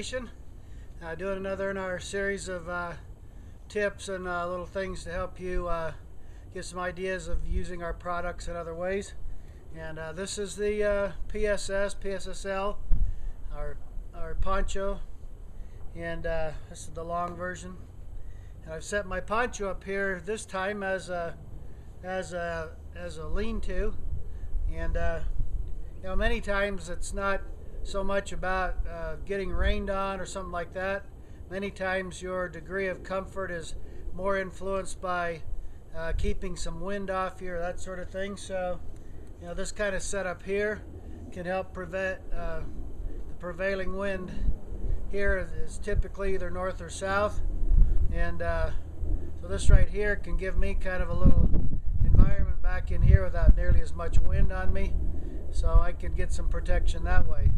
installation. Doing another in our series of tips and little things to help you get some ideas of using our products in other ways. And this is the PSSL, our poncho, and this is the long version. And I've set my poncho up here this time as a lean-to, and you know, many times it's not so much about getting rained on or something like that. Many times your degree of comfort is more influenced by keeping some wind off you or that sort of thing. So, you know, this kind of setup here can help prevent the prevailing wind. Here is typically either north or south, and so this right here can give me kind of a little environment back in here without nearly as much wind on me, so I can get some protection that way.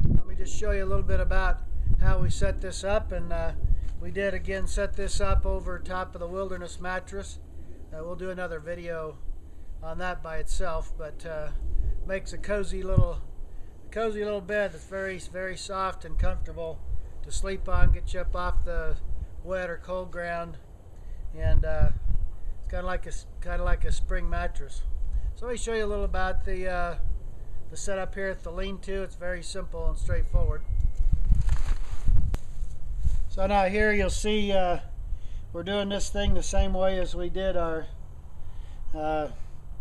Let me just show you a little bit about how we set this up. And we did again set this up over top of the Wilderness mattress. We'll do another video on that by itself, but makes a cozy little bed that's very soft and comfortable to sleep on, get you up off the wet or cold ground, and it's kind of like a spring mattress. So let me show you a little about the setup here at the lean-to. It's very simple and straightforward. So now here you'll see we're doing this thing the same way as we did our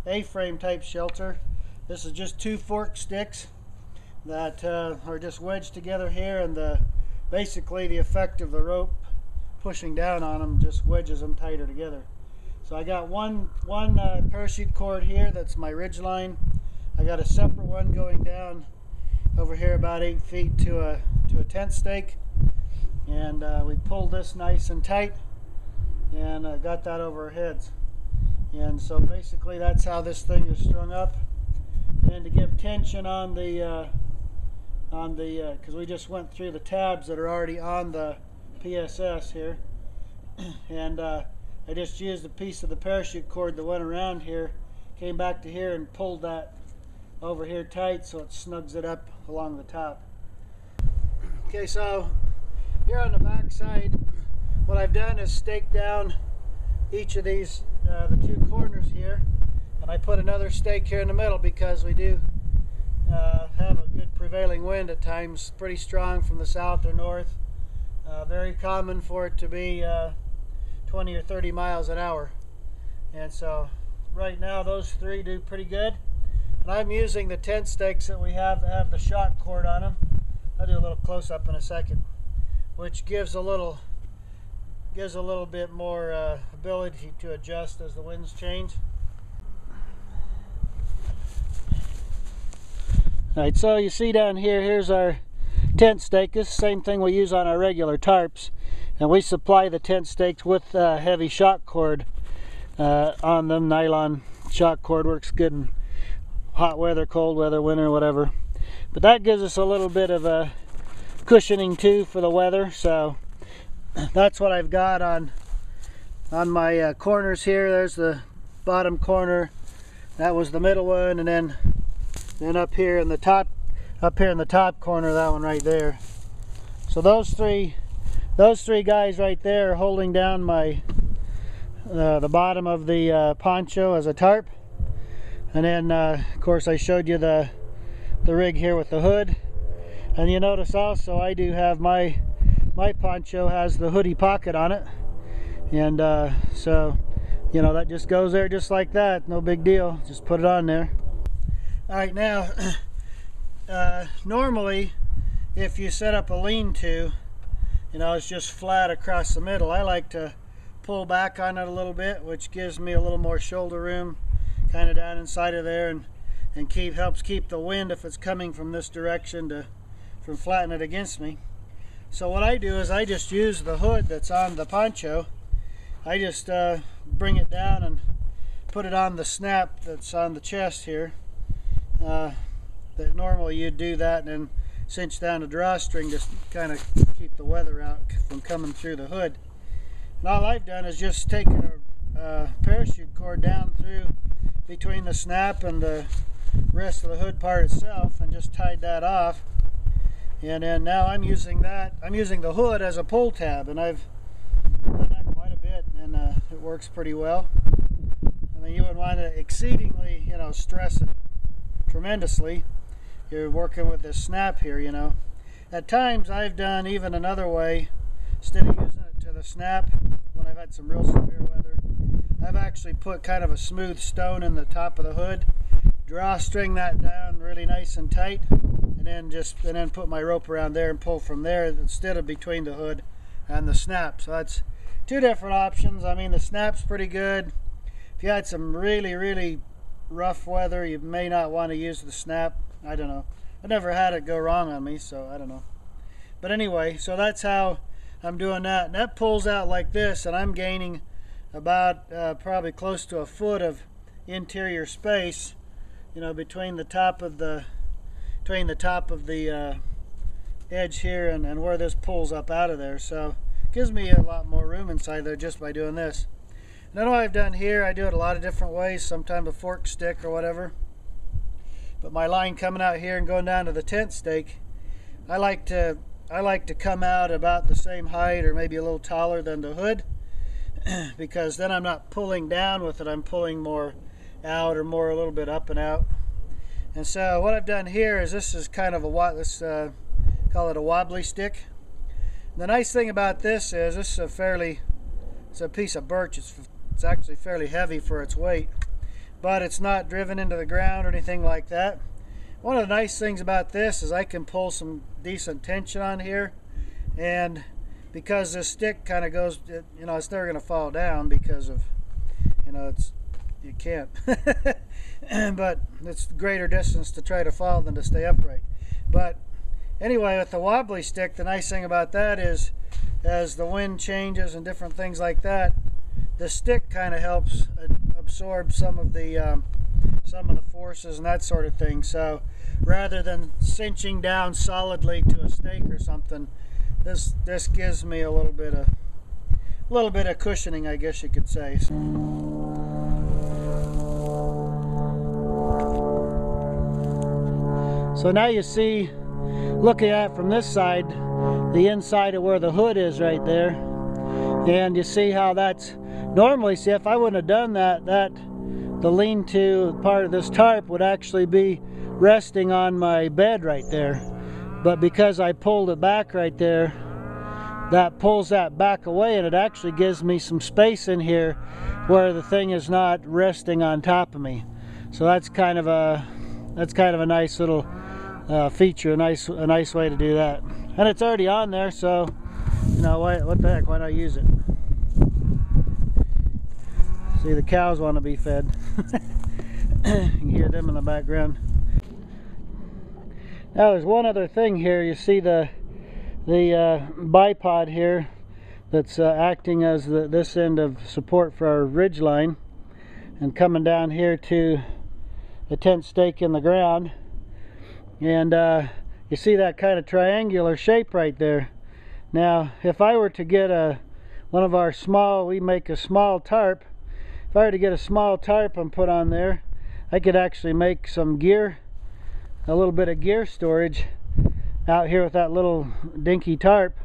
A-frame type shelter. This is just 2 fork sticks that are just wedged together here, and basically the effect of the rope pushing down on them just wedges them tighter together. So I got one parachute cord here, that's my ridge line. I got a separate one going down over here about 8 feet to a tent stake, and we pulled this nice and tight and got that over our heads. And so basically that's how this thing is strung up. And to give tension on the because we just went through the tabs that are already on the PSS here, and I just used a piece of the parachute cord that went around here, came back to here and pulled that over here tight so it snugs it up along the top. Okay, so here on the back side, what I've done is staked down each of these, the 2 corners here, and I put another stake here in the middle because we do have a good prevailing wind at times, pretty strong from the south or north. Very common for it to be 20 or 30 miles an hour. And so right now those 3 do pretty good. And I'm using the tent stakes that we have that have the shock cord on them. I'll do a little close-up in a second, which gives a little bit more ability to adjust as the winds change. Alright, so you see down here, here's our tent stake. This is the same thing we use on our regular tarps, and we supply the tent stakes with heavy shock cord on them. Nylon shock cord works good in hot weather, cold weather, winter, whatever. But that gives us a little bit of a cushioning too for the weather. So that's what I've got on my corners here. There's the bottom corner, that was the middle one, and then up here in the top corner, that one right there. So those three guys right there are holding down my the bottom of the poncho as a tarp. And then of course I showed you the rig here with the hood. And you notice also I do have my poncho has the hoodie pocket on it, and so you know, that just goes there just like that, no big deal, just put it on there. Alright, now normally if you set up a lean-to, you know, it's just flat across the middle. I like to pull back on it a little bit, which gives me a little more shoulder room kind of down inside of there, and helps keep the wind, if it's coming from this direction, from flattening it against me. So what I do is I just use the hood that's on the poncho. I just bring it down and put it on the snap that's on the chest here. That normally you'd do that and then cinch down the drawstring, just kind of keep the weather out from coming through the hood. And all I've done is just taken a parachute cord down through between the snap and the rest of the hood part itself and just tied that off. And then now I'm using the hood as a pull tab, and I've done that quite a bit, and it works pretty well. I mean, you wouldn't want to exceedingly, you know, stress it tremendously. You're working with this snap here, you know. At times I've done even another way. Instead of using it to the snap, when I've had some real severe weather, I've actually put kind of a smooth stone in the top of the hood, drawstring that down really nice and tight, and then put my rope around there and pull from there instead of between the hood and the snap. So that's two different options. I mean, the snap's pretty good. If you had some really rough weather, you may not want to use the snap. I don't know. I never had it go wrong on me, so I don't know. But anyway, so that's how I'm doing that. And that pulls out like this, and I'm gaining about probably close to a foot of interior space, you know, between the top of the edge here and where this pulls up out of there. So it gives me a lot more room inside there just by doing this. And then what I've done here, I do it a lot of different ways, sometimes a fork stick or whatever. But my line coming out here and going down to the tent stake, I like to come out about the same height or maybe a little taller than the hood, because then I'm not pulling down with it, I'm pulling more out or more a little bit up and out. And so what I've done here is this is kind of let's call it a wobbly stick. And the nice thing about this is it's a piece of birch. It's actually fairly heavy for its weight, but it's not driven into the ground or anything like that. One of the nice things about this is I can pull some decent tension on here, and because this stick kind of goes, you know, it's never going to fall down because of, you know, you can't. But it's greater distance to try to fall than to stay upright. But anyway, with the wobbly stick, the nice thing about that is as the wind changes and different things like that, the stick kind of helps absorb some of the forces and that sort of thing. So rather than cinching down solidly to a stake or something, this gives me a little bit of cushioning, I guess you could say. So now you see, looking at it from this side, the inside of where the hood is right there, and you see how that's normally, see, if I wouldn't have done that, the lean-to part of this tarp would actually be resting on my bed right there. But because I pulled it back right there, that pulls that back away, and it actually gives me some space in here where the thing is not resting on top of me. So that's kind of a nice little feature, a nice way to do that. And it's already on there, so you know what the heck, why not use it? See, the cows want to be fed. You can hear them in the background. Now there's one other thing here. You see the bipod here that's acting as this end of support for our ridge line, and coming down here to the tent stake in the ground. And you see that kind of triangular shape right there. Now if I were to get one of our small, we make a small tarp. If I were to get a small tarp and put on there, I could actually make some gear, a little bit of gear storage out here with that little dinky tarp,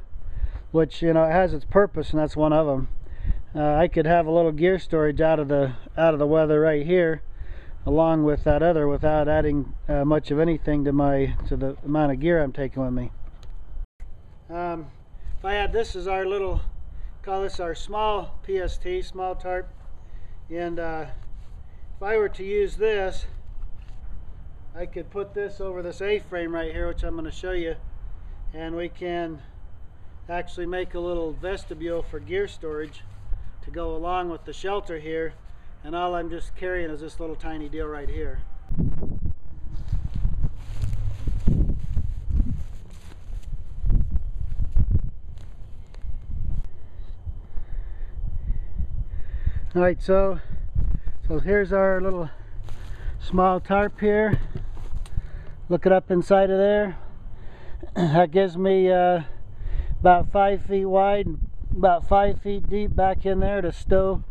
which, you know, it has its purpose, and that's one of them. I could have a little gear storage out of the weather right here, along with that other, without adding much of anything to the amount of gear I'm taking with me. If I had this as our little, call this our small PST, small tarp, and if I were to use this, I could put this over this A-frame right here, which I'm going to show you, and we can actually make a little vestibule for gear storage to go along with the shelter here, and all I'm just carrying is this little tiny deal right here. Alright, so here's our little small tarp here. Look it up inside of there. That gives me about 5 feet wide, about 5 feet deep back in there to stow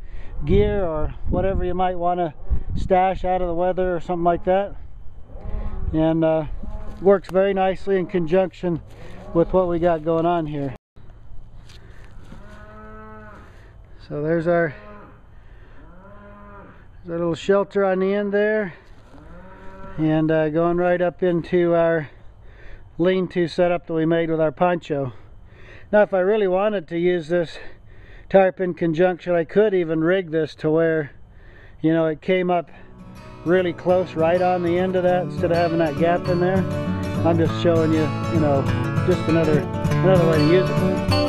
gear or whatever you might want to stash out of the weather or something like that. And works very nicely in conjunction with what we got going on here. So there's our little shelter on the end there, and going right up into our lean-to setup that we made with our poncho. Now if I really wanted to use this tarp in conjunction, I could even rig this to where, you know, it came up really close right on the end of that instead of having that gap in there. I'm just showing you, you know, just another way to use it.